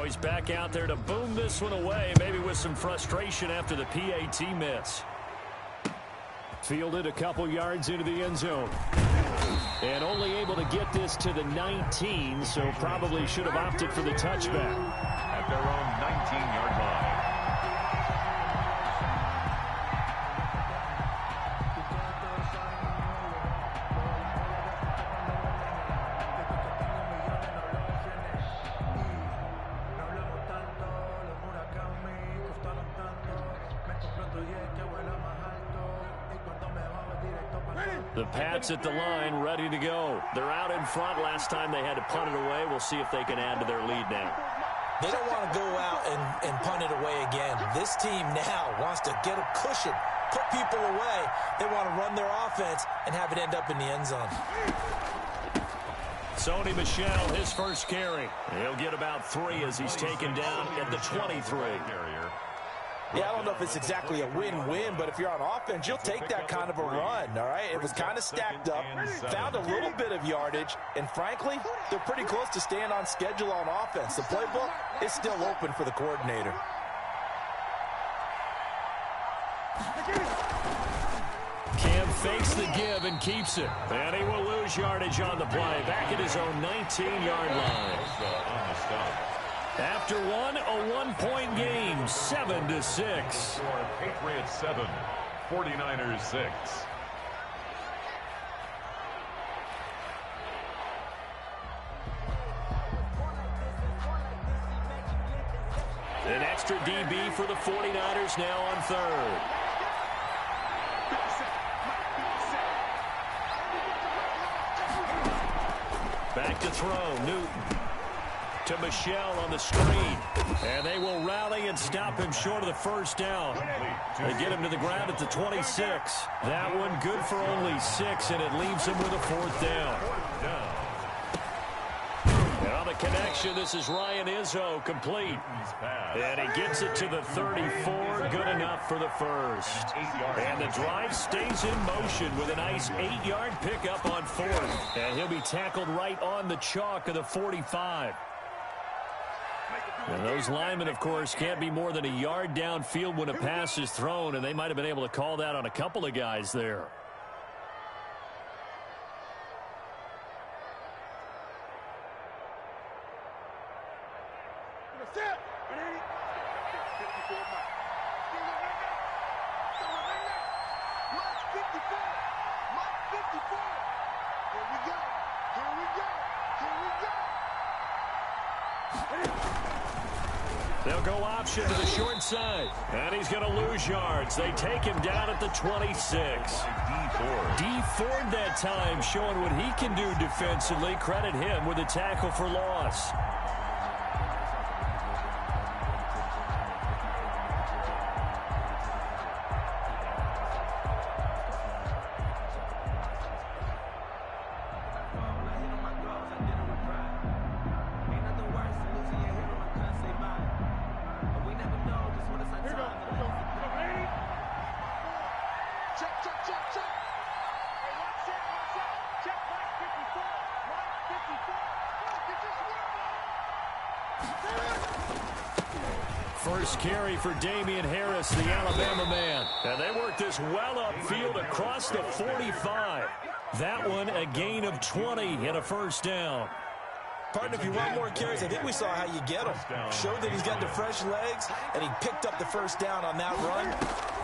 Now he's back out there to boom this one away, maybe with some frustration after the PAT miss. Fielded a couple yards into the end zone. And only able to get this to the 19, so probably should have opted for the touchback. At their own 19-yard line. The Pats at the line, ready to go. They're out in front. Last time they had to punt it away. We'll see if they can add to their lead now. They don't want to go out and punt it away again. This team now wants to get a cushion, put people away. They want to run their offense and have it end up in the end zone. Sony Michel, his first carry. He'll get about 3 as he's taken down at the 23. Yeah, I don't know if it's exactly a win-win, but if you're on offense, you'll take that kind of a run, all right? It was kind of stacked up, found a little bit of yardage, and frankly, they're pretty close to staying on schedule on offense. The playbook is still open for the coordinator. Cam fakes the give and keeps it. And he will lose yardage on the play. Back at his own 19-yard line. After one, a one-point game, 7-6. Patriots 7, 49ers 6. An extra DB for the 49ers now on third. Back to throw, Newton. To Michel on the screen. And they will rally and stop him short of the first down. They get him to the ground at the 26. That one good for only 6, and it leaves him with a 4th down. And on the connection, this is Ryan Izzo, complete. And he gets it to the 34, good enough for the first. And the drive stays in motion with a nice 8-yard pickup on 4th. And he'll be tackled right on the chalk of the 45. And those linemen, of course, can't be more than a yard downfield when a pass is thrown, and they might have been able to call that on a couple of guys there. They'll go option to the short side. And he's going to lose yards. They take him down at the 26. D Ford that time, showing what he can do defensively. Credit him with a tackle for loss. First carry for Damian Harris, the Alabama man. And they work this well upfield across the 45. That one a gain of 20 and a first down. Partner, if you want more carries, I think we saw how you get him. Showed that he's got the fresh legs, and he picked up the first down on that run.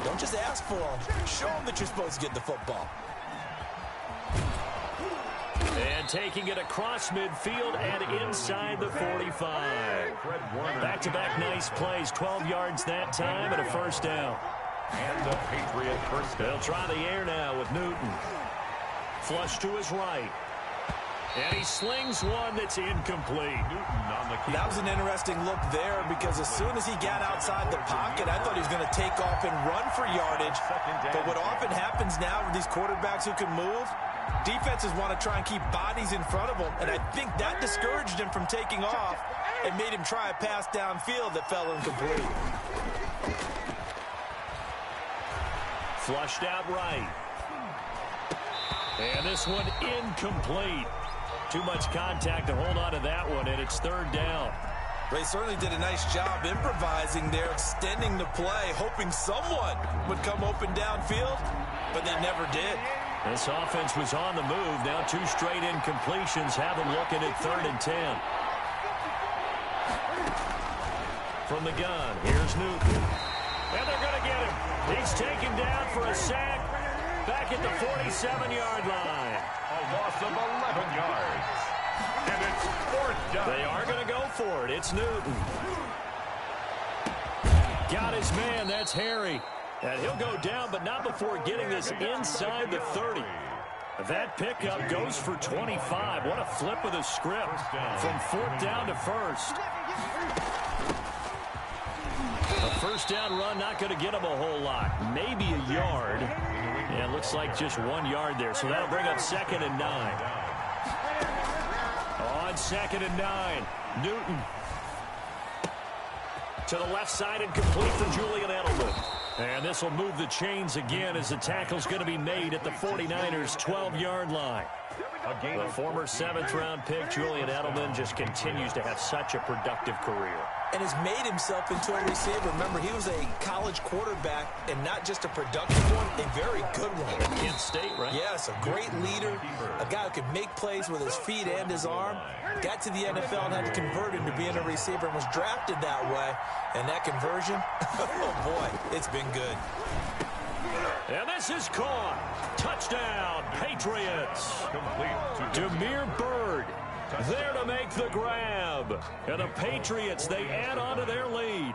Don't just ask for him. Show him that you're supposed to get the football. And taking it across midfield and inside the 45. Back-to-back nice plays, 12 yards that time and a first down. And the Patriot first down. They'll try the air now with Newton. Flush to his right. And he slings one that's incomplete. That was an interesting look there because as soon as he got outside the pocket, I thought he was going to take off and run for yardage. But what often happens now with these quarterbacks who can move, defenses want to try and keep bodies in front of them, and I think that discouraged him from taking off and made him try a pass downfield that fell incomplete. Flushed out right. And this one incomplete. Too much contact to hold on to that one, and it's third down. They certainly did a nice job improvising there, extending the play, hoping someone would come open downfield, but they never did. This offense was on the move. Now 2 straight incompletions have them looking at 3rd and 10. From the gun, here's Newton. And they're going to get him. He's taken down for a sack back at the 47-yard line. A loss of 11 yards. And it's 4th down. They are going to go for it. It's Newton. Got his man. That's Harry. And he'll go down, but not before getting this inside the 30. That pickup goes for 25. What a flip of the script from 4th down to 1st. A 1st down run not going to get him a whole lot. Maybe a yard. Yeah, it looks like just 1 yard there. So that'll bring up 2nd and 9. On 2nd and 9, Newton. To the left side and complete for Julian Edelman. And this will move the chains again as the tackle's going to be made at the 49ers' 12-yard line. The former 7th-round pick, Julian Edelman, just continues to have such a productive career. And has made himself into a receiver. Remember, he was a college quarterback, and not just a productive one, a very good one. Kent State, right? Yes, a great leader, a guy who could make plays with his feet and his arm. Got to the NFL and had to convert into being a receiver and was drafted that way. And that conversion, oh boy, it's been good. And this is caught. Touchdown, Patriots. Damiere Byrd there to make the grab. And the Patriots, they add on to their lead.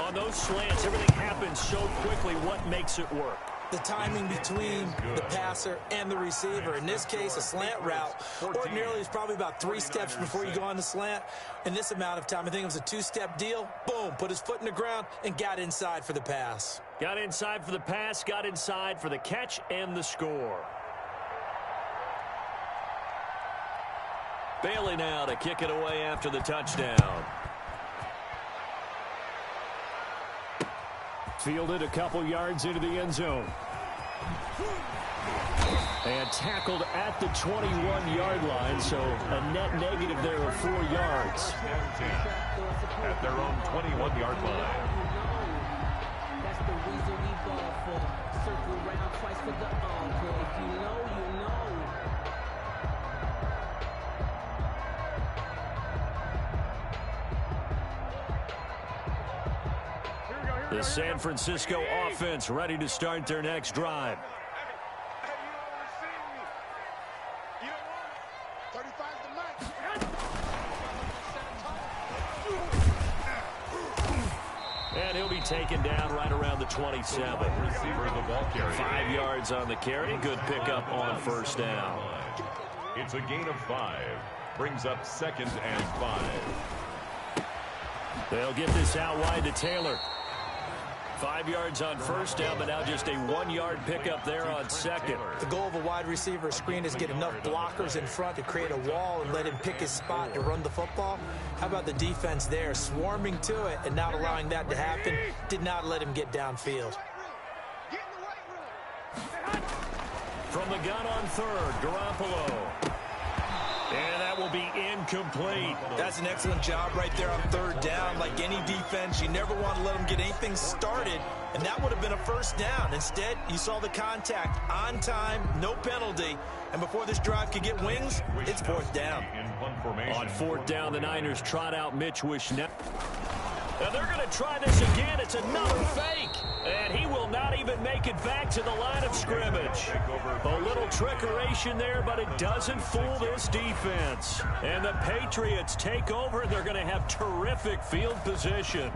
On those slants, everything happens so quickly. What makes it work? The timing between the passer and the receiver. In this case, a slant route ordinarily is probably about 3 steps before you go on the slant. In this amount of time, I think it was a 2-step deal. Boom, put his foot in the ground and got inside for the pass. Got inside for the pass, got inside for the catch and the score. Bailey now to kick it away after the touchdown. Fielded a couple yards into the end zone. And tackled at the 21-yard line, so a net negative there of 4 yards. At their own 21-yard line. That's the reason we ball for. Circle around twice for the encore. If you know, you know. The San Francisco offense ready to start their next drive. And he'll be taken down right around the 27. Receiver the ball carrier. 5 yards on the carry. Good pickup on 1st down. It's a gain of 5. Brings up 2nd and 5. They'll get this out wide to Taylor. 5 yards on 1st down, but now just a 1-yard pickup there on 2nd. The goal of a wide receiver screen is get enough blockers in front to create a wall and let him pick his spot to run the football. How about the defense there, swarming to it and not allowing that to happen? Did not let him get downfield. From the gun on 3rd, Garoppolo. And that will be incomplete. That's an excellent job right there on 3rd down. Like any defense, you never want to let them get anything started, and that would have been a 1st down. Instead, you saw the contact on time, no penalty, and before this drive could get wings, it's 4th down. On 4th down, the Niners trot out Mitch Wishnett. And they're going to try this again. It's another fake. And he will not even make it back to the line of scrimmage. A little trickeration there, but it doesn't fool this defense. And the Patriots take over, and they're going to have terrific field position.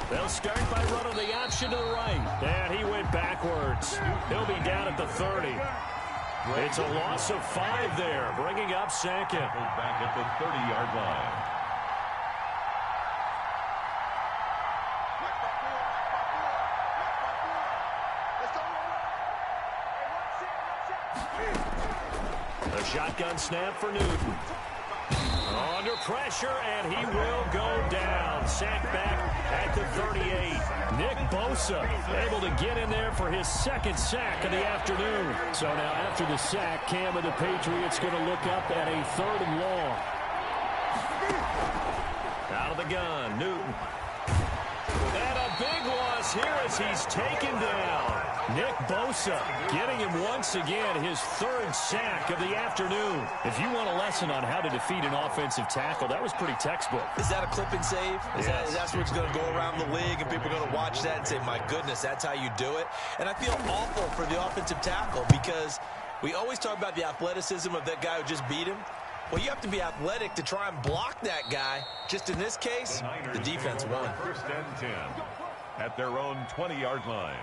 They'll start by running the option to the right. And he went backwards. He'll be down at the 30. It's a loss of 5 there, bringing up 2nd. Back at the 30-yard line. A shotgun snap for Newton. Under pressure, and he will go down. Sacked back at the 38. Nick Bosa able to get in there for his second sack of the afternoon. So now after the sack, Cam of the Patriots going to look up at a 3rd and long. Out of the gun, Newton. And a big loss here as he's taken down. Nick Bosa getting him once again his 3rd sack of the afternoon. If you want a lesson on how to defeat an offensive tackle, that was pretty textbook. Is that a clip and save? That's what's going to go around the league, and people are going to watch that and say, my goodness, that's how you do it? And I feel awful for the offensive tackle because we always talk about the athleticism of that guy who just beat him. Well, you have to be athletic to try and block that guy. Just in this case, the defense won. 1st and 10 at their own 20-yard line.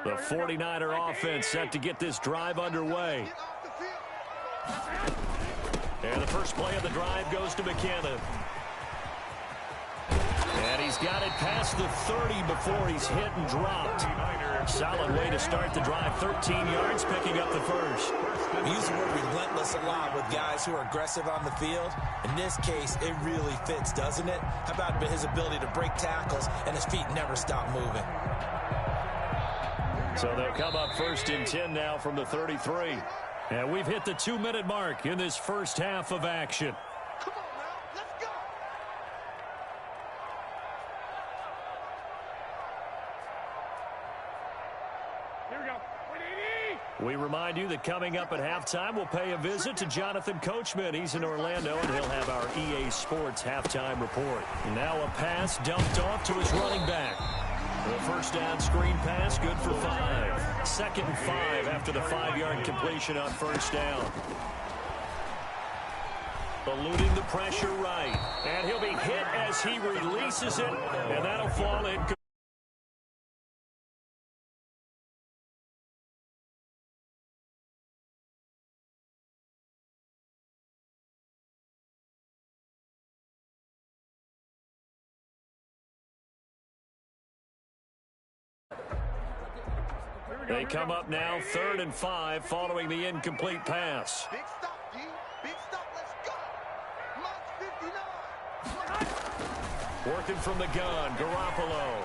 The 49er offense set to get this drive underway. And the first play of the drive goes to McKinnon. And he's got it past the 30 before he's hit and dropped. Solid way to start the drive. 13 yards, picking up the first. We use the word relentless a lot with guys who are aggressive on the field. In this case, it really fits, doesn't it? How about his ability to break tackles and his feet never stop moving? So they'll come up 1st and 10 now from the 33. And we've hit the 2-minute mark in this first half of action. Come on now, let's go. Here we go. 180. We remind you that coming up at halftime, we'll pay a visit to Jonathan Coachman. He's in Orlando, and he'll have our EA Sports halftime report. Now a pass dumped off to his running back. The first down screen pass, good for 5. 2nd and 5 after the 5-yard completion on first down. Eluding the pressure right. And he'll be hit as he releases it, and that'll fall in. They come up now 3rd and 5 following the incomplete pass. Big stop, D. Big stop. Let's go. Mark 59. Working from the gun, Garoppolo.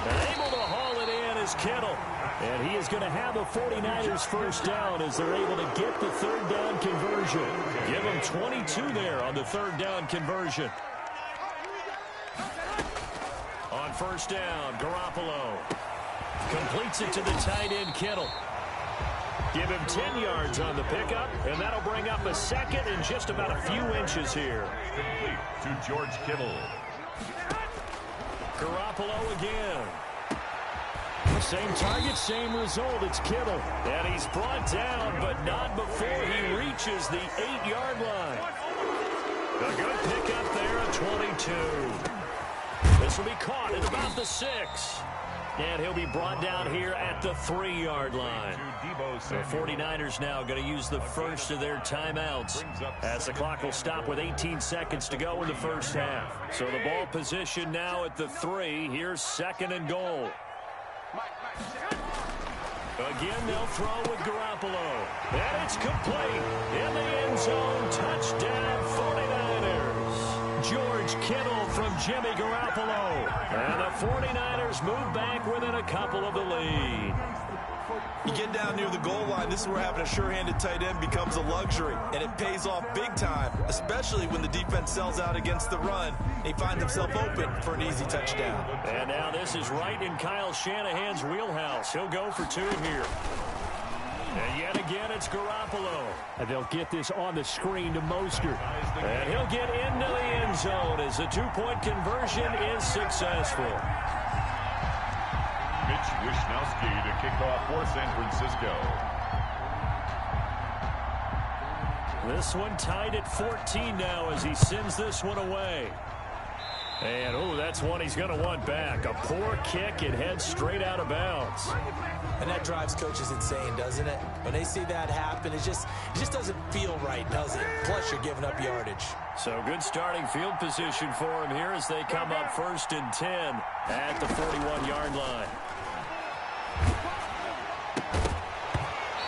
And able to haul it in is Kittle. And he is going to have the 49ers first down as they're able to get the 3rd down conversion. Give them 22 there on the 3rd down conversion. On first down, Garoppolo. Completes it to the tight end, Kittle. Give him 10 yards on the pickup, and that'll bring up a 2nd and just about a few inches here. Complete to George Kittle. Garoppolo again. Same target, same result. It's Kittle. And he's brought down, but not before he reaches the 8-yard line. A good pickup there at 22. This will be caught at about the 6. And he'll be brought down here at the 3-yard line. The 49ers now going to use the first of their timeouts as the clock will stop with 18 seconds to go in the first half. So the ball position now at the 3. Here's 2nd and goal. Again, they'll throw with Garoppolo. And it's complete. In the end zone, touchdown 49ers. George Kittle from Jimmy Garoppolo. And the 49ers move back within a couple of the lead. You get down near the goal line, this is where having a sure-handed tight end becomes a luxury, and it pays off big time, especially when the defense sells out against the run. He finds himself open for an easy touchdown. And now this is right in Kyle Shanahan's wheelhouse. He'll go for 2 here. And yet again, it's Garoppolo. And they'll get this on the screen to Mostert. And he'll get into the end zone as the 2-point conversion is successful. Mitch Wishnowsky to kick off for San Francisco. This one tied at 14 now as he sends this one away. And, oh, that's one he's going to want back. A poor kick. It heads straight out of bounds. And that drives coaches insane, doesn't it? When they see that happen, it just doesn't feel right, does it? Plus, you're giving up yardage. So good starting field position for him here as they come up 1st and 10 at the 41-yard line.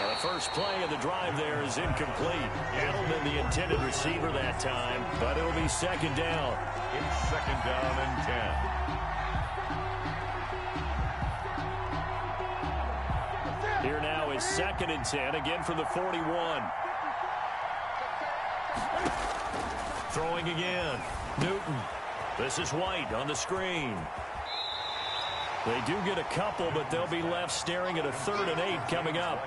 And the first play of the drive there is incomplete. Edelman, the intended receiver that time, but it'll be 2nd down. It's 2nd down and 10. Here now is 2nd and 10, again from the 41. Throwing again. Newton. This is White on the screen. They do get a couple, but they'll be left staring at a 3rd and 8 coming up.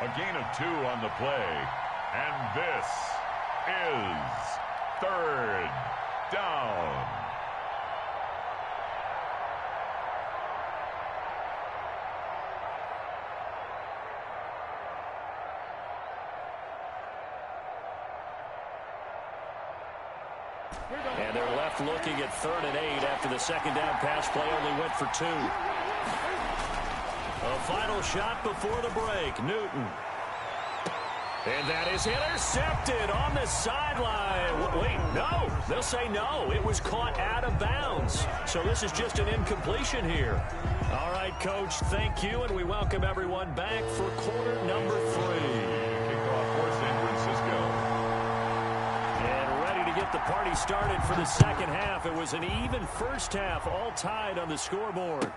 A gain of 2 on the play. And this is 3rd down. And they're left looking at 3rd and 8 after the 2nd down pass play only went for 2. A final shot before the break. Newton. And that is intercepted on the sideline. Wait, no. They'll say no. It was caught out of bounds. So this is just an incompletion here. All right, Coach, thank you, and we welcome everyone back for quarter number 3. Kickoff for San Francisco. And ready to get the party started for the second half. It was an even first half, all tied on the scoreboard.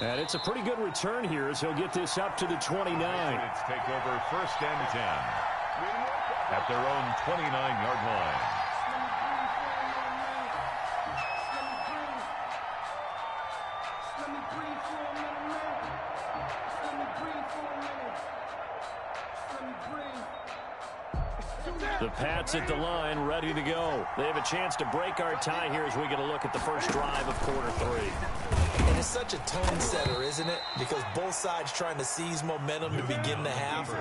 And it's a pretty good return here as he'll get this up to the 29. It's take over 1st and 10 at their own 29-yard line. The Pats at the line, ready to go. They have a chance to break our tie here as we get a look at the first drive of quarter 3. And it's such a tone setter, isn't it? Because both sides trying to seize momentum to begin the half.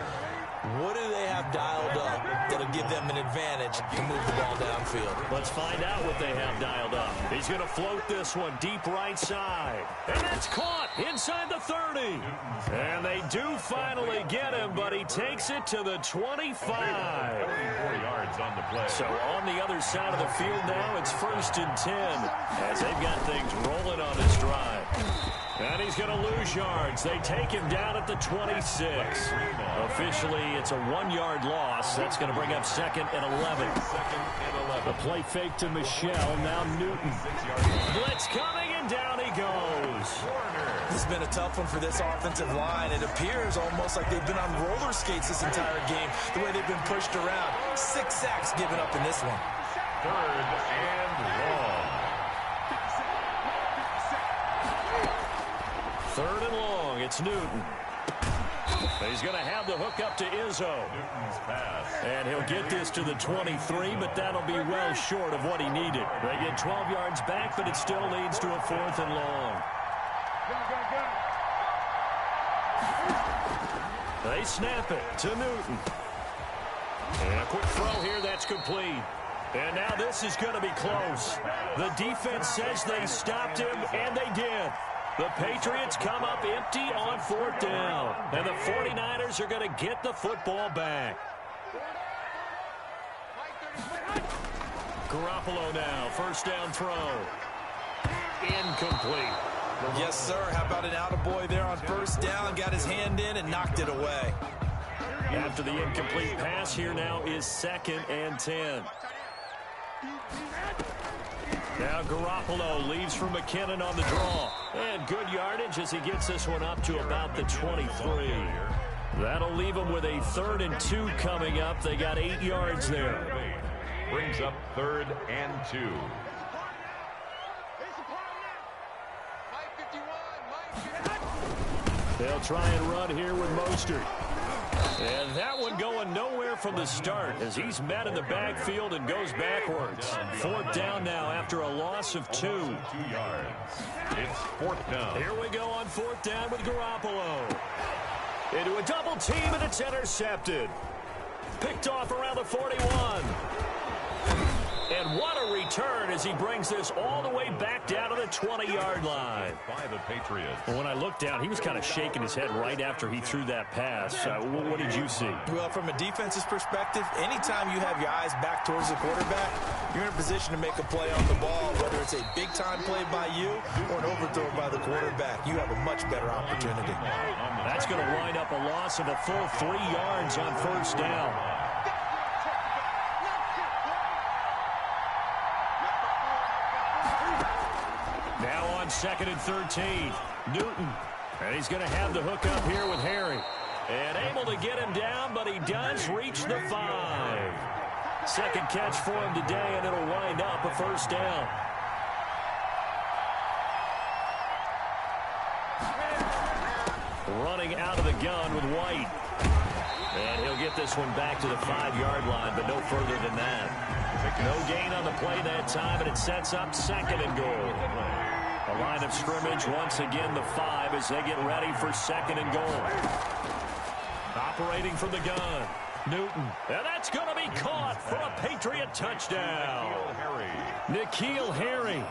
What do they have dialed up that'll give them an advantage to move the ball downfield? Let's find out what they have dialed up. He's going to float this one deep right side. And that's caught inside the 30. And they do finally get him, but he takes it to the 25. 24 yards on the play. So on the other side of the field now, it's 1st and 10 as they've got things rolling on this drive. And he's going to lose yards. They take him down at the 26. Officially, it's a 1-yard loss. That's going to bring up 2nd and 11. The play fake to Michelle. Now Newton. Blitz coming, and down he goes. This has been a tough one for this offensive line. It appears almost like they've been on roller skates this entire game, the way they've been pushed around. 6 sacks given up in this one. 3rd and long. 3rd and long. It's Newton. He's going to have the hook up to Izzo. Newton's pass. And he'll get this to the 23, but that'll be well short of what he needed. They get 12 yards back, but it still leads to a 4th and long. They snap it to Newton. And a quick throw here, that's complete. And now this is going to be close. The defense says they stopped him, and they did. The Patriots come up empty on 4th down. And the 49ers are going to get the football back. Garoppolo now, 1st down throw. Incomplete. Yes, sir. How about an attaboy there on 1st down? Got his hand in and knocked it away. After the incomplete pass, here now is 2nd and 10. Now Garoppolo leaves for McKinnon on the draw. And good yardage as he gets this one up to about the 23. That'll leave them with a 3rd and 2 coming up. They got 8 yards there. Brings up 3rd and 2. They'll try and run here with Mostert. And that one going nowhere from the start as he's met in the backfield and goes backwards. 4th down now after a loss of 2. 2 yards. It's 4th down. Here we go on 4th down with Garoppolo. Into a double team, and it's intercepted. Picked off around the 41. And what a return as he brings this all the way back down to the 20-yard line. By the Patriots. Well, when I looked down, he was kind of shaking his head right after he threw that pass. What did you see? Well, from a defense's perspective, anytime you have your eyes back towards the quarterback, you're in a position to make a play on the ball, whether it's a big-time play by you or an overthrow by the quarterback. You have a much better opportunity. That's going to wind up a loss of a full 3 yards on first down. Now on 2nd and 13, Newton. And he's going to have the hook up here with Harry. And able to get him down, but he does reach the 5. Second catch for him today, and it'll wind up a first down. Running out of the gun with White. And he'll get this one back to the 5-yard line, but no further than that. No gain on the play that time, and it sets up 2nd and goal. A line of scrimmage, once again the 5 as they get ready for 2nd and goal. Operating from the gun, Newton. And that's going to be caught for a Patriot touchdown. N'Keal Harry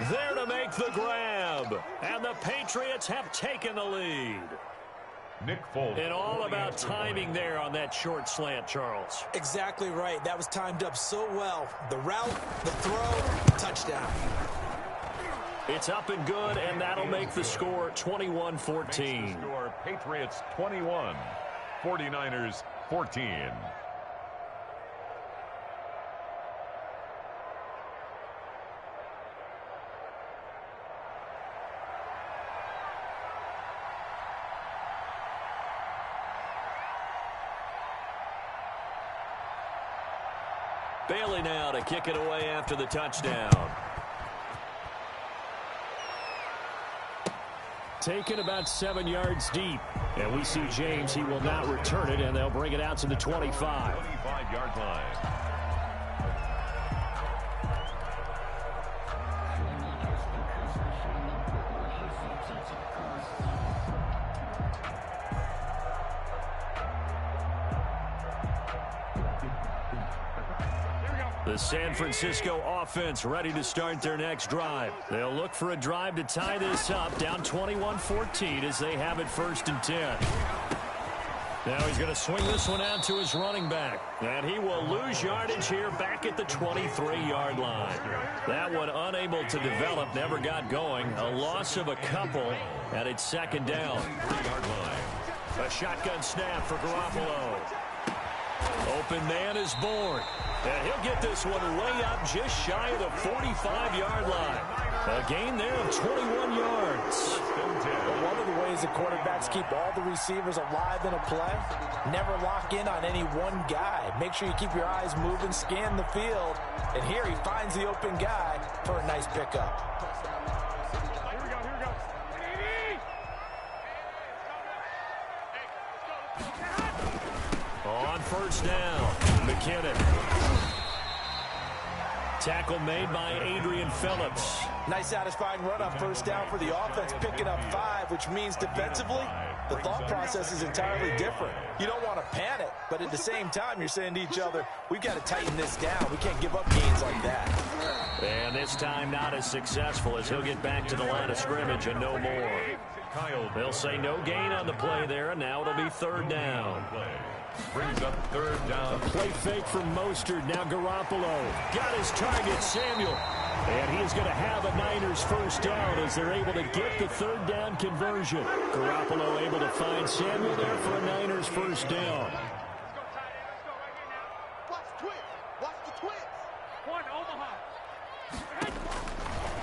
there to make the grab. And the Patriots have taken the lead. Nick Foles. And all about timing there on that short slant, Charles. Exactly right. That was timed up so well. The route, the throw, touchdown. It's up and good, and that'll make the score 21-14. Score Patriots 21, 49ers 14. Bailey now to kick it away after the touchdown. Taken about 7 yards deep. And we see James, he will not return it, and they'll bring it out to the 25. 25-yard line. The San Francisco offense ready to start their next drive. They'll look for a drive to tie this up, down 21-14 as they have it 1st and 10. Now he's going to swing this one out to his running back. And he will lose yardage here back at the 23-yard line. That one unable to develop, never got going. A loss of a couple, and it's 2nd down. 3-yard line. A shotgun snap for Garoppolo. Open man is born. And he'll get this one way up just shy of the 45-yard line. A gain there of 21 yards. One of the ways the quarterbacks keep all the receivers alive in a play, never lock in on any one guy. Make sure you keep your eyes moving, scan the field. And here he finds the open guy for a nice pickup. On 1st down, McKinnon. Tackle made by Adrian Phillips. Nice satisfying run up 1st down for the offense, picking up 5, which means defensively, the thought process is entirely different. You don't want to panic, but at the same time, you're saying to each other, we've got to tighten this down. We can't give up gains like that. And this time not as successful as he'll get back to the line of scrimmage and no more. They'll say no gain on the play there, and now it'll be 3rd down. Brings up 3rd down. A play fake from Mostert. Now Garoppolo got his target, Samuel. And he is going to have a Niners 1st down as they're able to get the 3rd down conversion. Garoppolo able to find Samuel there for a Niners 1st down. Watch the twins. Watch the twins. One, Omaha.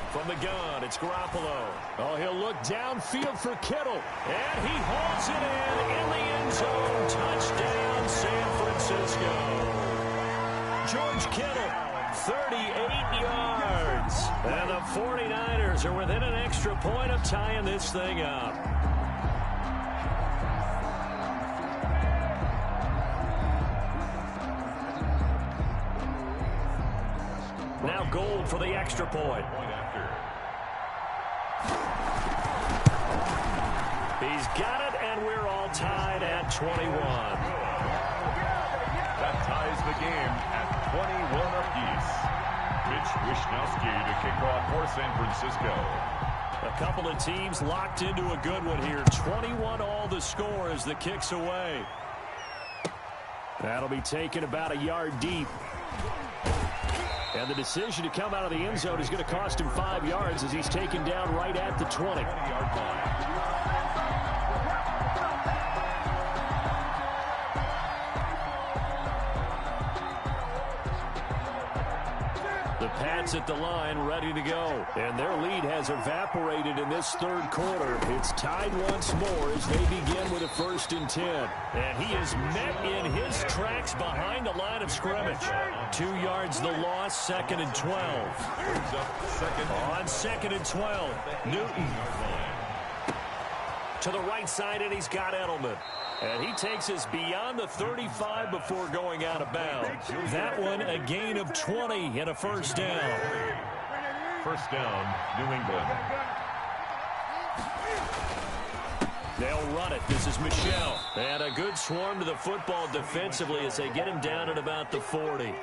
From the gun, it's Garoppolo. Oh, he'll look downfield for Kittle. And he hauls it in the end zone. Touchdown, San Francisco. George Kittle, 38 yards. And the 49ers are within an extra point of tying this thing up. Now Gold for the extra point. He's got it, and we're all tied at 21. That ties the game at 21 apiece. Mitch Wishnowsky to kick off for San Francisco. A couple of teams locked into a good one here. 21-all the score as the kick's away. That'll be taken about a yard deep. And the decision to come out of the end zone is going to cost him 5 yards as he's taken down right at the 20. 20-yard line. The Pats at the line, ready to go. And their lead has evaporated in this third quarter. It's tied once more as they begin with a 1st and 10. And he is met in his tracks behind the line of scrimmage. 2 yards the loss, 2nd and 12. On 2nd and 12, Newton to the right side, and he's got Edelman. And he takes us beyond the 35 before going out of bounds. That one a gain of 20 and a 1st down. 1st down, New England. They'll run it. This is Michel. And a good swarm to the football defensively as they get him down at about the 40.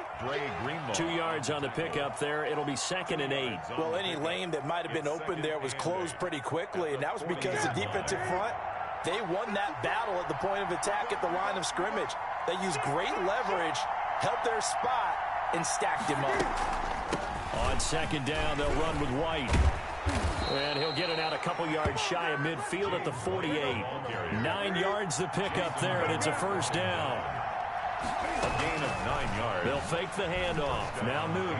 2 yards on the pickup there. It'll be 2nd and 8. Well, any lane that might have been open there was closed pretty quickly, and that was because the defensive front, they won that battle at the point of attack at the line of scrimmage. They used great leverage, held their spot, and stacked him up. On 2nd down, they'll run with White. And he'll get it out a couple yards shy of midfield at the 48. 9 yards the pickup there, and it's a 1st down. A gain of 9 yards. They'll fake the handoff. Now Newton.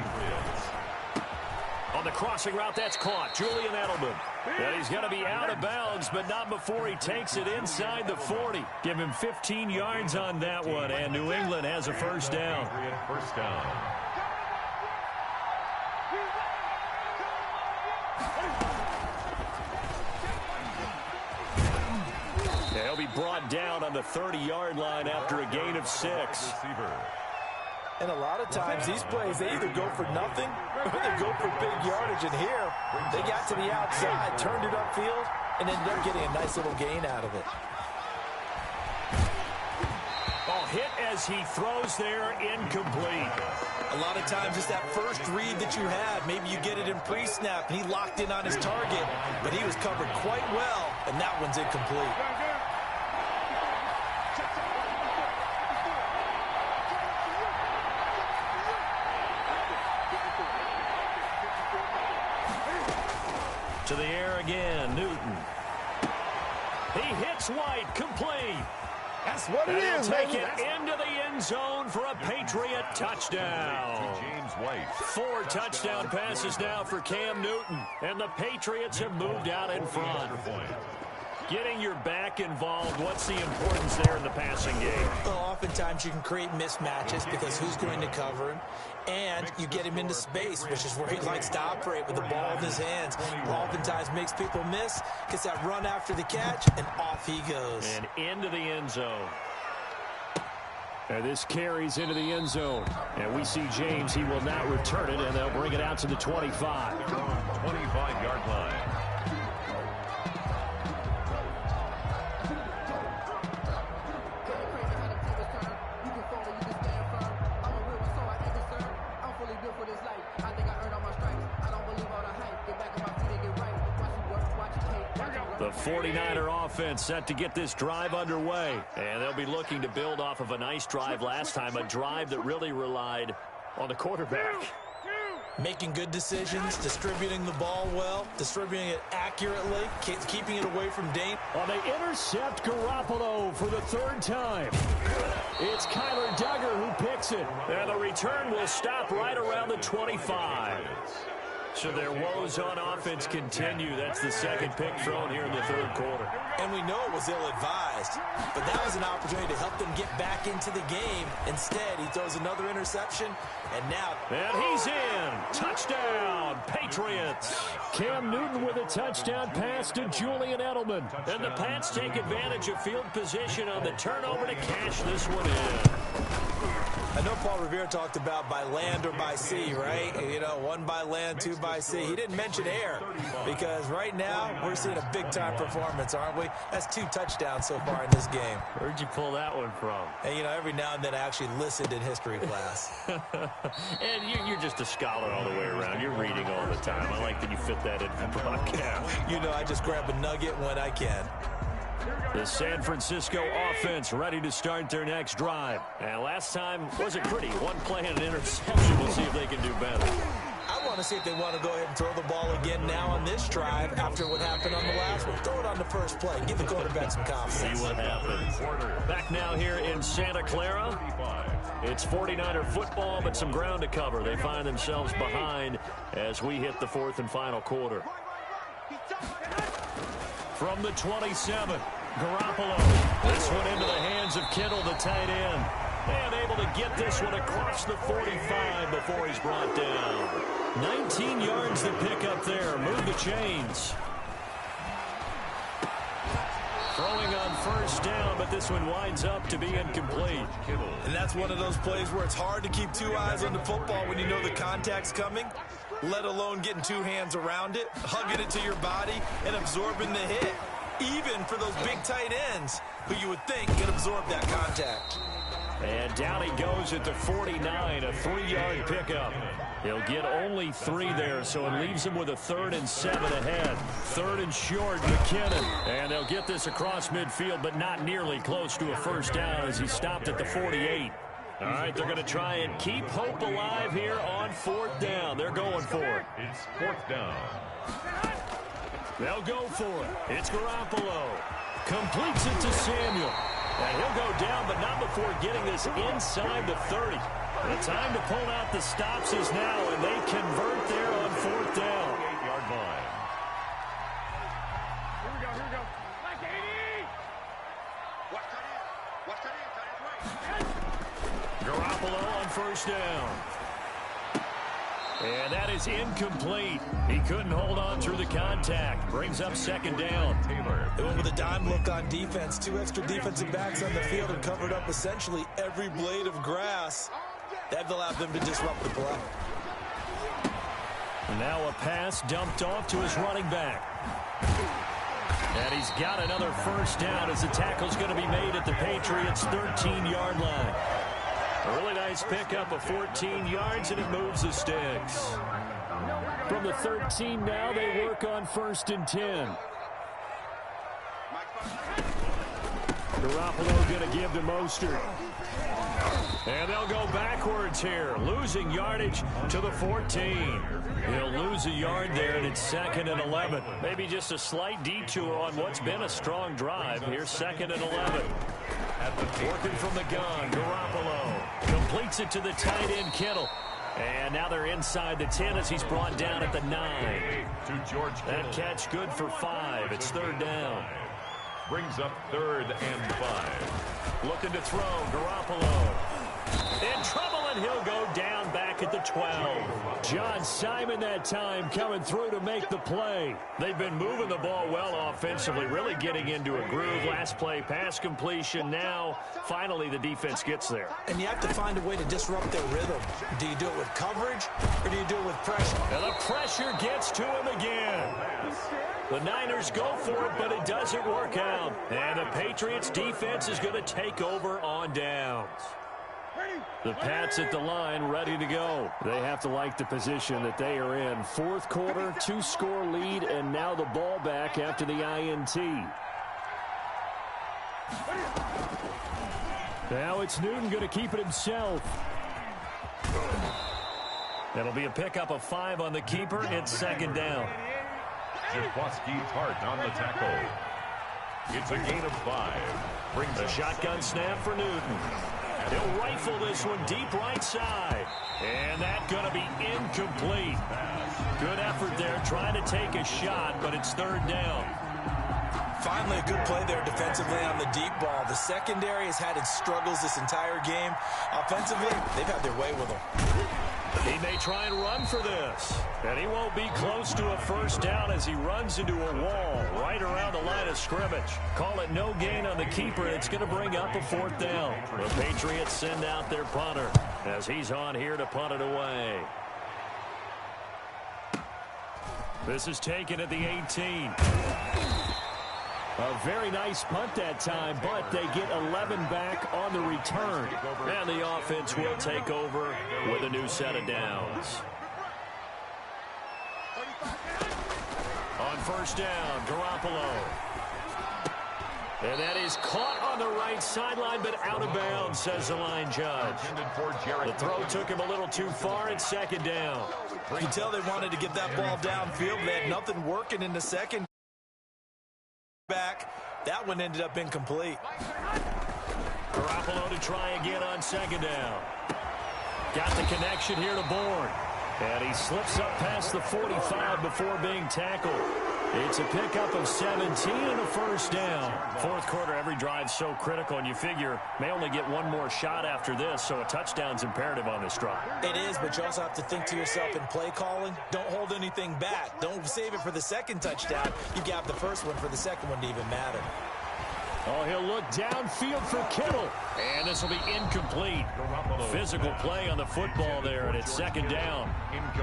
On the crossing route, that's caught. Julian Edelman. And he's going to be out of bounds, but not before he takes it inside the 40. Give him 15 yards on that one, and New England has a 1st down. 1st down. He'll be brought down on the 30-yard line after a gain of 6. And a lot of times, these plays, they either go for nothing or they go for big yardage. And here, they got to the outside, turned it upfield, and ended up getting a nice little gain out of it. Oh, hit as he throws there, incomplete. A lot of times, it's that first read that you have. Maybe you get it in pre-snap, and he locked in on his target, but he was covered quite well, and that one's incomplete. To the air again, Newton. He hits White, complete. That's what it is, Take it into the end zone for a Patriot touchdown. James White. 4 touchdown passes now for Cam Newton, and the Patriots have moved out in front. Getting your back involved, what's the importance there in the passing game? Well, oftentimes you can create mismatches because who's going to cover him, and you get him into space, which is where he likes to operate with the ball in his hands. Oftentimes makes people miss, gets that run after the catch, and off he goes. And into the end zone. And this carries into the end zone. And we see James, he will not return it, and they'll bring it out to the 25. 25-yard line. The 49er offense set to get this drive underway. And they'll be looking to build off of a nice drive last time, a drive that really relied on the quarterback. Making good decisions, distributing the ball well, distributing it accurately, keeping it away from danger. Well, they intercept Garoppolo for the 3rd time. It's Kyler Duggar who picks it. And the return will stop right around the 25. So their woes on offense continue. That's the 2nd pick thrown here in the 3rd quarter. And we know it was ill-advised, but that was an opportunity to help them get back into the game. Instead, he throws another interception, and now... And he's in. Touchdown, Patriots. Cam Newton with a touchdown pass to Julian Edelman. And the Pats take advantage of field position on the turnover to cash this one in. I know Paul Revere talked about by land or by sea, right? You know, 1 by land, 2 by sea. He didn't mention air because right now we're seeing a big-time performance, aren't we? That's 2 touchdowns so far in this game. Where'd you pull that one from? And, you know, every now and then I actually listened in history class. And you're just a scholar all the way around. You're reading all the time. I like that you fit that into the broadcast. You know, I just grab a nugget when I can. The San Francisco offense ready to start their next drive. And last time wasn't pretty. 1 play and an interception. We'll see if they can do better. I want to see if they want to go ahead and throw the ball again now on this drive after what happened on the last one. Throw it on the first play. Give the quarterback some confidence. See what happens. Back now here in Santa Clara. It's 49er football, but some ground to cover. They find themselves behind as we hit the 4th and final quarter. From the 27, Garoppolo. This one into the hands of Kittle, the tight end. And able to get this one across the 45 before he's brought down. 19 yards to pick up there. Move the chains. Throwing on first down, but this one winds up to be incomplete. And that's one of those plays where it's hard to keep 2 eyes on the football when you know the contact's coming, let alone getting 2 hands around it, hugging it to your body, and absorbing the hit. Even for those big tight ends who you would think could absorb that contact. And down he goes at the 49, a 3-yard pickup. He'll get only 3 there, so it leaves him with a 3rd and 7 ahead. 3rd and short, McKinnon. And they'll get this across midfield, but not nearly close to a first down as he stopped at the 48. All right, they're going to try and keep hope alive here on 4th down. They're going for it. It's 4th down. They'll go for it. It's Garoppolo. Completes it to Samuel. And he'll go down, but not before getting this inside the 30. The time to pull out the stops is now, and they convert there on 4th down. 8-yard line. Here we go. Like 80! Watch that in. Garoppolo on first down. And that is incomplete. He couldn't hold on through the contact. Brings up 2nd down. Taylor. They went with a dime look on defense. 2 extra defensive backs on the field and covered up essentially every blade of grass. That allowed them to disrupt the play. Now a pass dumped off to his running back. And he's got another first down as the tackle's going to be made at the Patriots' 13-yard line. A really nice pickup of 14 yards, and it moves the sticks. From the 13 now, they work on 1st and 10. Garoppolo going to give to Mostert. And they'll go backwards here, losing yardage to the 14. He'll lose a yard there, and it's 2nd and 11. Maybe just a slight detour on what's been a strong drive. Here's 2nd and 11. Working from the gun, Garoppolo completes it to the tight end, Kittle. And now they're inside the 10 as he's brought down at the 9. To George Kittle. That catch good for 5. It's 3rd down. Brings up 3rd and 5. Looking to throw, Garoppolo. In trouble, and he'll go down back at the 12. John Simon that time coming through to make the play. They've been moving the ball well offensively, really getting into a groove. Last play, pass completion. Now, finally, the defense gets there. And you have to find a way to disrupt their rhythm. Do you do it with coverage, or do you do it with pressure? And the pressure gets to him again. The Niners go for it, but it doesn't work out. And the Patriots defense is going to take over on downs. The Pats at the line ready to go. They have to like the position that they are in. 4th quarter, 2-score lead, and now the ball back after the INT. Now it's Newton going to keep it himself. It'll be a pickup of 5 on the keeper. It's 2nd down. Jaquaski Tart on the tackle. It's a gain of 5. Brings a shotgun snap for Newton. He'll rifle this one deep right side. And that's going to be incomplete. Good effort there trying to take a shot, but it's 3rd down. Finally, a good play there defensively on the deep ball. The secondary has had its struggles this entire game. Offensively, they've had their way with them. He may try and run for this, and he won't be close to a first down as he runs into a wall right around the line of scrimmage. Call it no gain on the keeper. It's going to bring up a 4th down. The Patriots send out their punter as he's on here to punt it away. This is taken at the 18. A very nice punt that time, but they get 11 back on the return. And the offense will take over with a new set of downs. On first down, Garoppolo. And that is caught on the right sideline, but out of bounds, says the line judge. The throw took him a little too far at 2nd down. You can tell they wanted to get that ball downfield. They had nothing working in the second back. That one ended up incomplete. Garoppolo to try again on 2nd down. Got the connection here to Bourne. And he slips up past the 45 before being tackled. It's a pickup of 17 and a first down. 4th quarter, every drive so critical, and you figure may only get one more shot after this, so a touchdown's imperative on this drive. It is, but you also have to think to yourself in play calling, don't hold anything back. Don't save it for the second touchdown. You got the first one for the second one to even matter. Oh, he'll look downfield for Kittle. And this will be incomplete. Physical play on the football there, and it's 2nd down.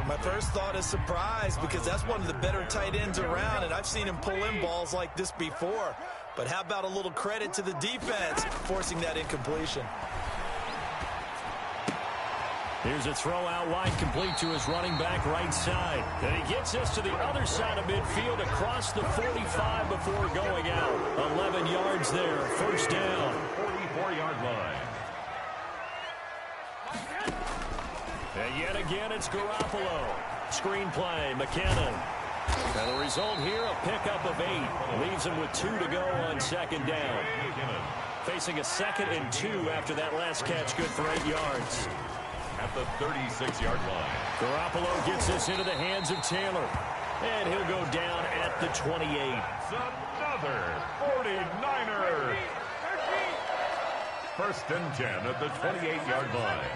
My first thought is surprise because that's one of the better tight ends around, and I've seen him pull in balls like this before. But how about a little credit to the defense forcing that incompletion? Here's a throw out wide, complete to his running back right side. And he gets us to the other side of midfield across the 45 before going out. 11 yards there, first down. 44-yard line. And yet again, it's Garoppolo. Screenplay, McKinnon. And the result here, a pickup of 8. Leaves him with 2 to go on 2nd down. Facing a 2nd and 2 after that last catch, good for 8 yards. At the 36-yard line. Garoppolo gets this into the hands of Taylor. And he'll go down at the 28. Another 49er. 1st and 10 at the 28-yard line.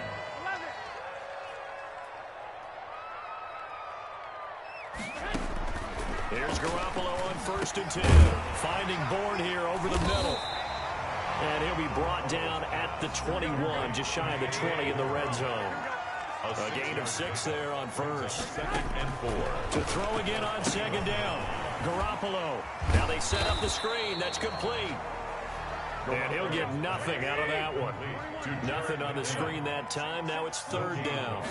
Here's Garoppolo on 1st and 10. Finding Bourne here over the middle. And he'll be brought down at the 21, just shy of the 20 in the red zone. A gain of 6 there on 1st. 2nd and 4. To throw again on 2nd down. Garoppolo. Now they set up the screen. That's complete. And he'll get nothing out of that one. Nothing on the screen that time. Now it's 3rd down.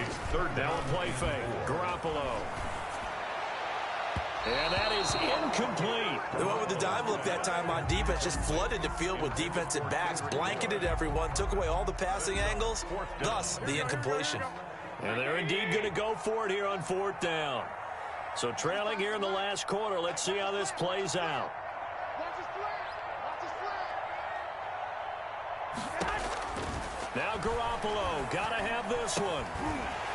It's 3rd down. Play fake. Garoppolo. And that is incomplete. They went with the dime look that time on defense, just flooded the field with defensive backs, blanketed everyone, took away all the passing angles, thus the incompletion. And they're indeed going to go for it here on 4th down. So trailing here in the last quarter, let's see how this plays out. Now Garoppolo, gotta have this one.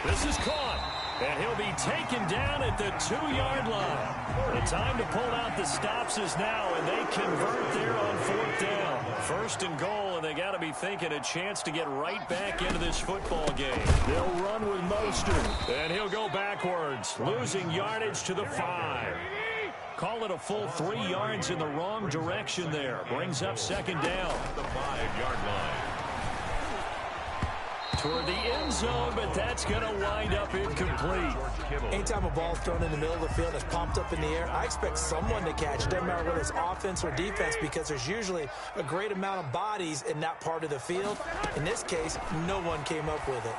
This is caught. And he'll be taken down at the 2-yard line. The time to pull out the stops is now, and they convert there on 4th down. 1st and goal, and they got to be thinking a chance to get right back into this football game. They'll run with Mostert, and he'll go backwards, losing yardage to the 5. Call it a full 3 yards in the wrong direction there. Brings up 2nd down. The 5-yard line. Toward the end zone, but that's going to wind up incomplete. Anytime a ball's thrown in the middle of the field, it's popped up in the air, I expect someone to catch it. Doesn't matter whether it's offense or defense, because there's usually a great amount of bodies in that part of the field. In this case, no one came up with it.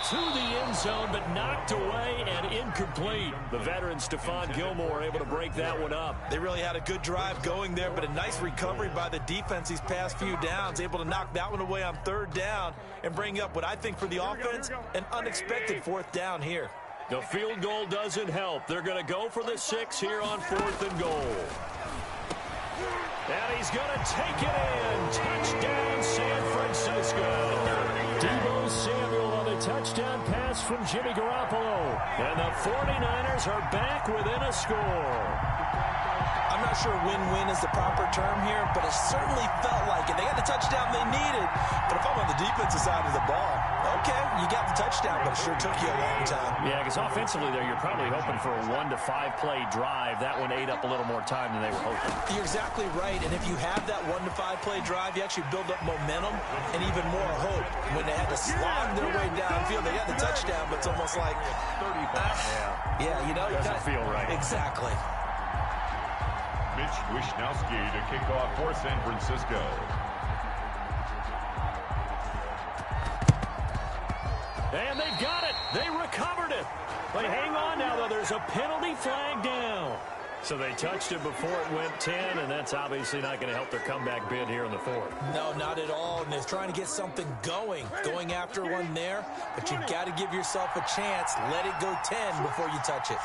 To the end zone, but knocked away and incomplete. The veteran Stephon Gilmore able to break that one up. They really had a good drive going there, but a nice recovery by the defense these past few downs, able to knock that one away on 3rd down and bring up what I think for the offense, an unexpected 4th down here. The field goal doesn't help. They're going to go for the 6 here on 4th and goal. And he's going to take it in. Touchdown, San Francisco. Deebo Samuel on a touchdown pass from Jimmy Garoppolo. And the 49ers are back within a score. I'm not sure win-win is the proper term here, but it certainly felt like it. They got the touchdown they needed, but if I'm on the defensive side of the ball, okay, you got the touchdown, but it sure took you a long time. Yeah, because offensively there, you're probably hoping for a 1 to 5 play drive. That one ate up a little more time than they were hoping. You're exactly right, and if you have that 1 to 5 play drive, you actually build up momentum and even more hope. When they had to slog their way downfield, they got the touchdown, but it's almost like, yeah, you know, doesn't feel right. Exactly. Mitch Wishnowsky to kick off for San Francisco. And they've got it. They recovered it. But hang on now, though. There's a penalty flag down. So they touched it before it went 10, and that's obviously not going to help their comeback bid here in the fourth. No, not at all. And they're trying to get something going after one there. But you've got to give yourself a chance. Let it go 10 before you touch it.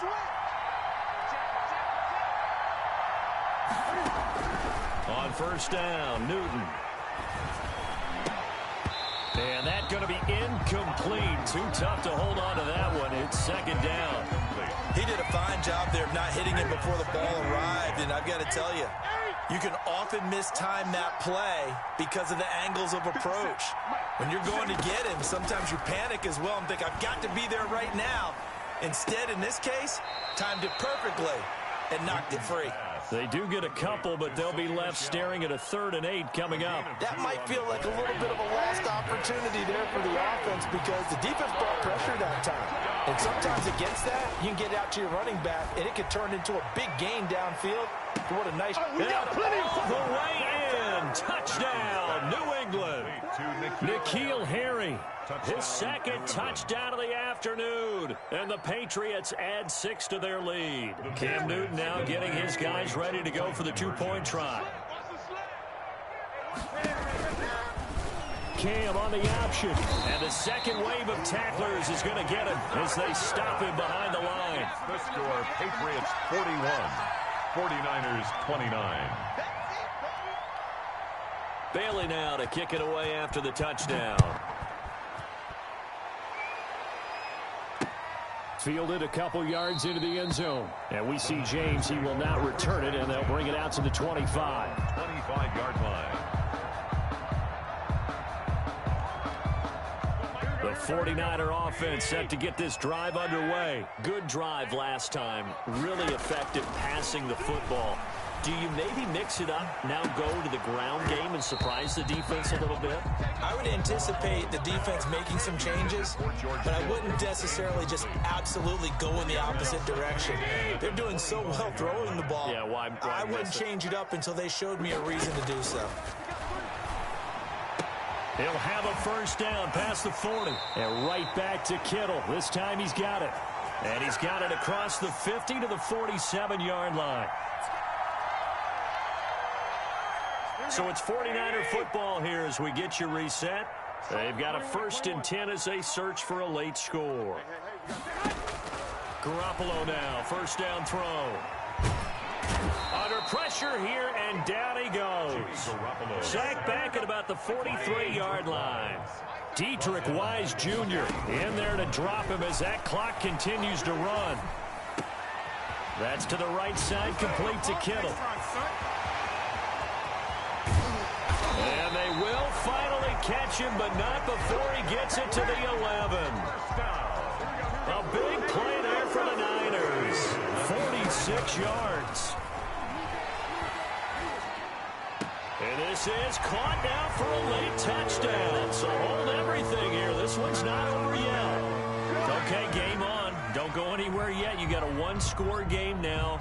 On first down, Newton. And that's going to be incomplete. Too tough to hold on to that one. It's second down. He did a fine job there of not hitting it before the ball arrived. And I've got to tell you, you can often mistime that play because of the angles of approach. When you're going to get him, sometimes you panic as well and think, I've got to be there right now. Instead, in this case, timed it perfectly and knocked it free. They do get a couple, but they'll be left staring at a 3rd and 8 coming up. That might feel like a little bit of a lost opportunity there for the offense because the defense brought pressure that time. And sometimes against that, you can get out to your running back, and it could turn into a big gain downfield. What a nice... all the way in. Touchdown, New England. N'Keal Harry, his second touchdown of the afternoon. And the Patriots add 6 to their lead. Cam Newton now getting his guys ready to go for the 2-point try. Cam on the option. And the second wave of tacklers is going to get him as they stop him behind the line. The score, Patriots 41, 49ers 29. Bailey now to kick it away after the touchdown. Fielded a couple yards into the end zone. And we see James. He will not return it, and they'll bring it out to the 25. 25-yard line. The 49er offense set to get this drive underway. Good drive last time. Really effective passing the football. Do you maybe mix it up, now go to the ground game and surprise the defense a little bit? I would anticipate the defense making some changes, but I wouldn't necessarily just absolutely go in the opposite direction. They're doing so well throwing the ball. Yeah, why I wouldn't change it up until they showed me a reason to do so. He'll have a first down past the 40. And right back to Kittle. This time he's got it. And he's got it across the 50 to the 47-yard line. So it's 49er football here as we get you reset. They've got a 1st and 10 as they search for a late score. Garoppolo now, first down throw. Under pressure here, and down he goes. Sacked back at about the 43-yard line. Dietrich Wise Jr. in there to drop him as that clock continues to run. That's to the right side, complete to Kittle. And they will finally catch him, but not before he gets it to the 11. A big play there for the Niners. 46 yards. And this is caught now for a late touchdown. So hold everything here. This one's not over yet. Okay, game on. Don't go anywhere yet. You got a 1-score game now.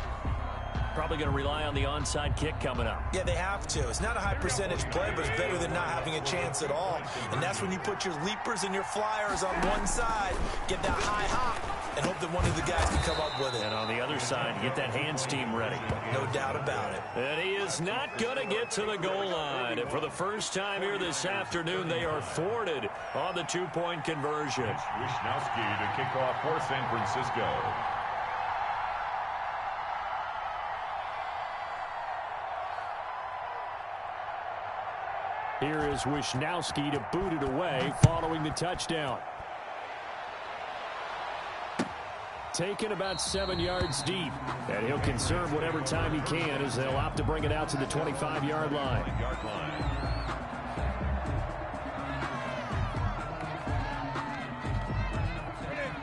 Probably going to rely on the onside kick coming up. Yeah, they have to. It's not a high percentage play, but it's better than not having a chance at all. And that's when you put your leapers and your flyers on one side, get that high hop, and hope that one of the guys can come up with it. And on the other side, get that hands team ready. No doubt about it. And he is not going to get to the goal line. And for the first time here this afternoon, they are thwarted on the 2-point conversion. Wishnowsky to kick off for San Francisco. Here is Wishnowsky to boot it away following the touchdown. taken about 7 yards deep. And he'll conserve whatever time he can as they'll opt to bring it out to the 25-yard line.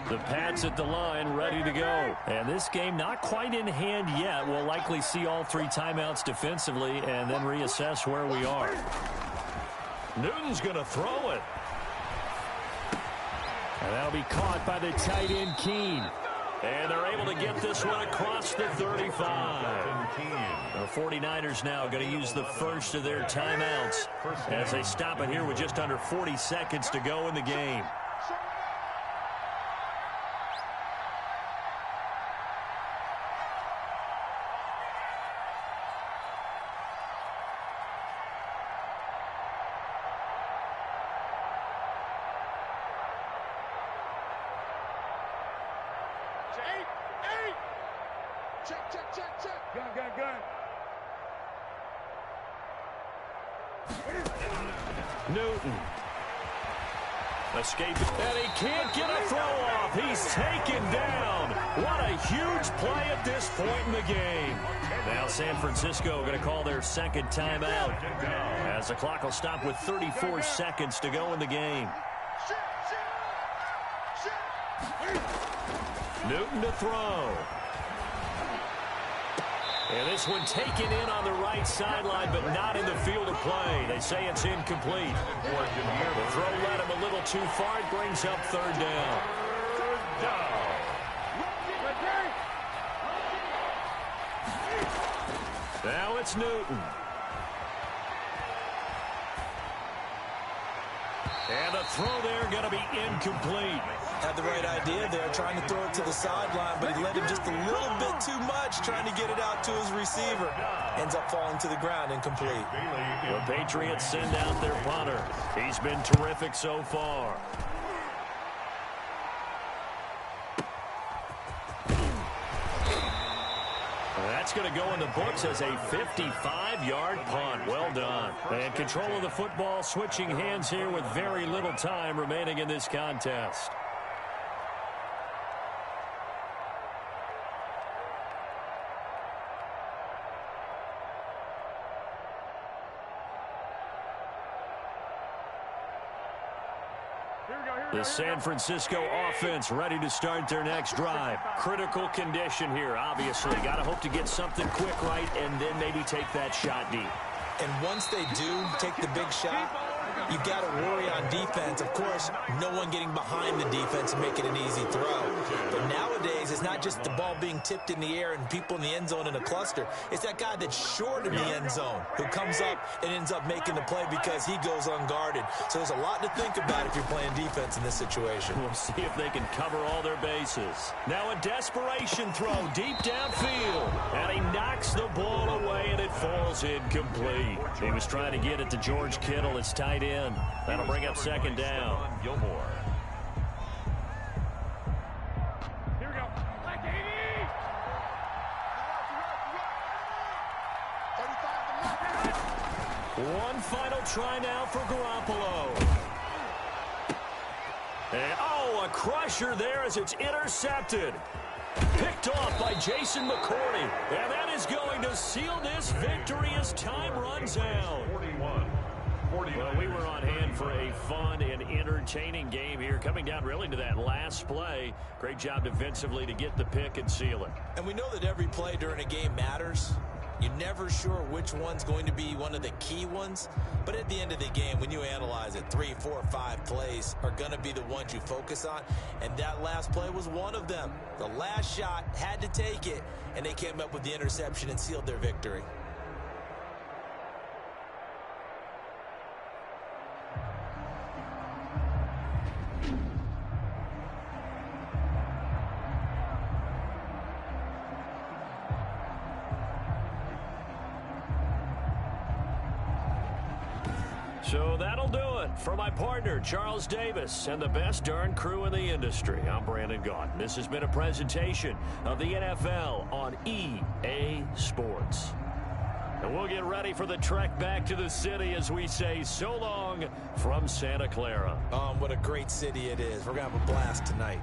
The Pats at the line, ready to go. And this game not quite in hand yet. We'll likely see all 3 timeouts defensively and then reassess where we are. Newton's going to throw it. And that'll be caught by the tight end, Keene. And they're able to get this one across the 35. The 49ers now going to use the first of their timeouts as they stop it here with just under 40 seconds to go in the game. Newton. Escape, and he can't get a throw off. He's taken down. What a huge play at this point in the game. Now San Francisco going to call their second timeout as the clock will stop with 34 seconds to go in the game. Newton to throw. And this one taken in on the right sideline, but not in the field of play. They say it's incomplete. The throw led him a little too far. It brings up third down. Now it's Newton. And the throw there going to be incomplete. Had the right idea there, trying to throw it to the sideline, but he let him just a little bit too much, trying to get it out to his receiver. Ends up falling to the ground, incomplete. The Patriots send out their punter. He's been terrific so far. That's going to go in the books as a 55-yard punt. Well done. And control of the football switching hands here with very little time remaining in this contest. The San Francisco offense ready to start their next drive. Critical condition here, obviously. Got to hope to get something quick right and then maybe take that shot deep. And once they do take the big shot, you've got to worry on defense. Of course, no one getting behind the defense and making an easy throw. But nowadays, it's not just the ball being tipped in the air and people in the end zone in a cluster. It's that guy that's short in the end zone who comes up and ends up making the play because he goes unguarded. So there's a lot to think about if you're playing defense in this situation. We'll see if they can cover all their bases. Now a desperation throw deep downfield. And he knocks the ball away and it falls incomplete. He was trying to get it to George Kittle, his tight end. That'll bring up second down. Gilmore. Here we go. One final try now for Garoppolo. And, a crusher there as it's intercepted. Picked off by Jason McCourty. And that is going to seal this victory as time runs out. 41. Well, we were on hand for a fun and entertaining game here. Coming down really to that last play. Great job defensively to get the pick and seal it. And we know that every play during a game matters. You're never sure which one's going to be one of the key ones. But at the end of the game, when you analyze it, 3, 4, 5 plays are going to be the ones you focus on. And that last play was one of them. The last shot had to take it, and they came up with the interception and sealed their victory. So that'll do it for my partner, Charles Davis, and the best darn crew in the industry. I'm Brandon Gaudin. This has been a presentation of the NFL on EA Sports. And we'll get ready for the trek back to the city as we say so long from Santa Clara. What a great city it is. We're going to have a blast tonight.